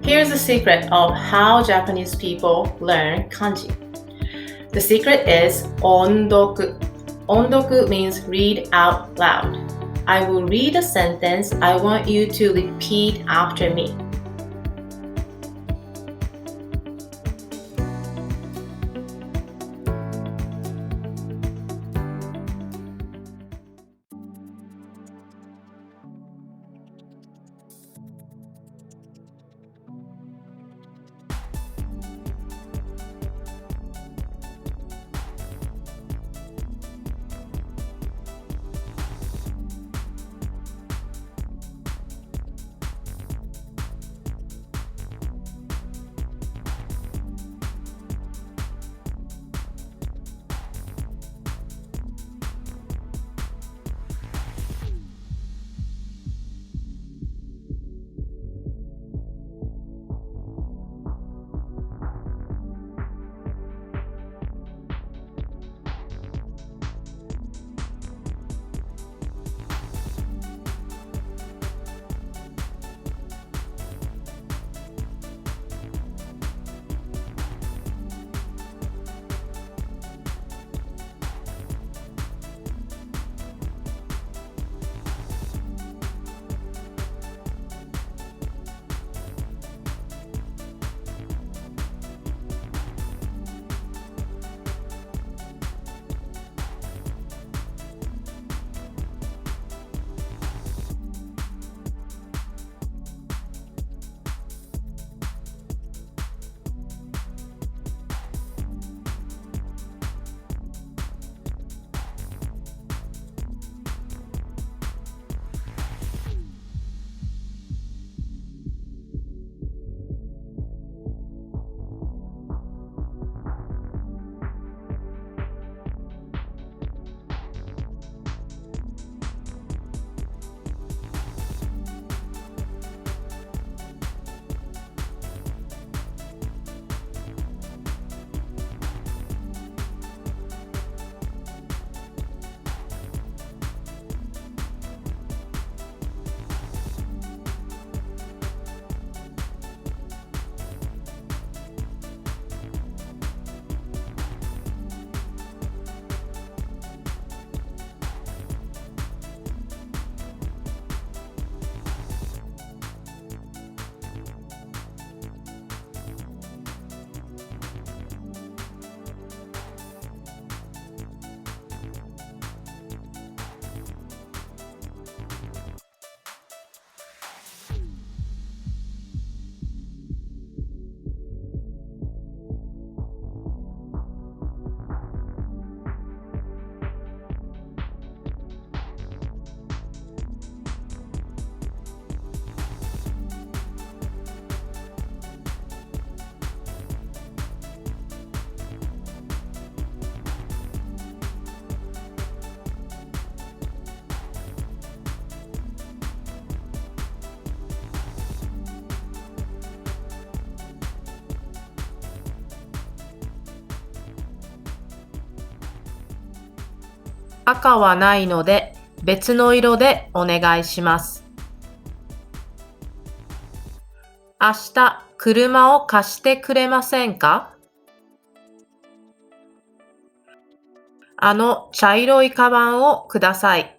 Here's the secret of how Japanese people learn kanji. The secret is ondoku. Ondoku means read out loud. I will read a sentence. I want you to repeat after me.赤はないので別の色でお願いします。明日車を貸してくれませんか？あの茶色いカバンをください。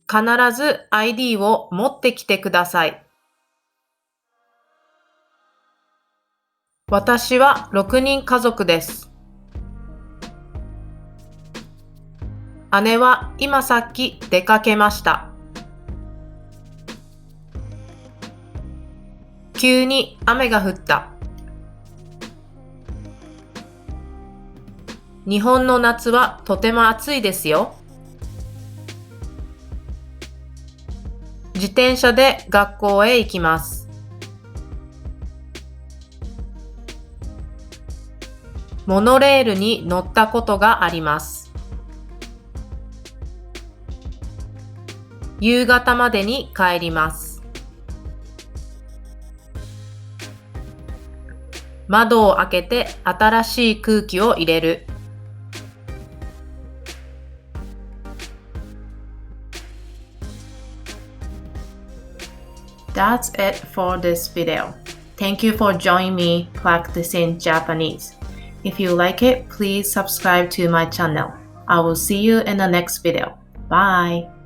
必ず ID を持ってきてください。私は6人家族です。姉は今さっき出かけました。急に雨が降った。日本の夏はとても暑いですよ。自転車で学校へ行きます。モノレールに乗ったことがあります。夕方までに帰ります。窓を開けて新しい空気を入れる。That's it for this video. Thank you for joining me practicing Japanese. If you like it, please subscribe to my channel. I will see you in the next video. Bye!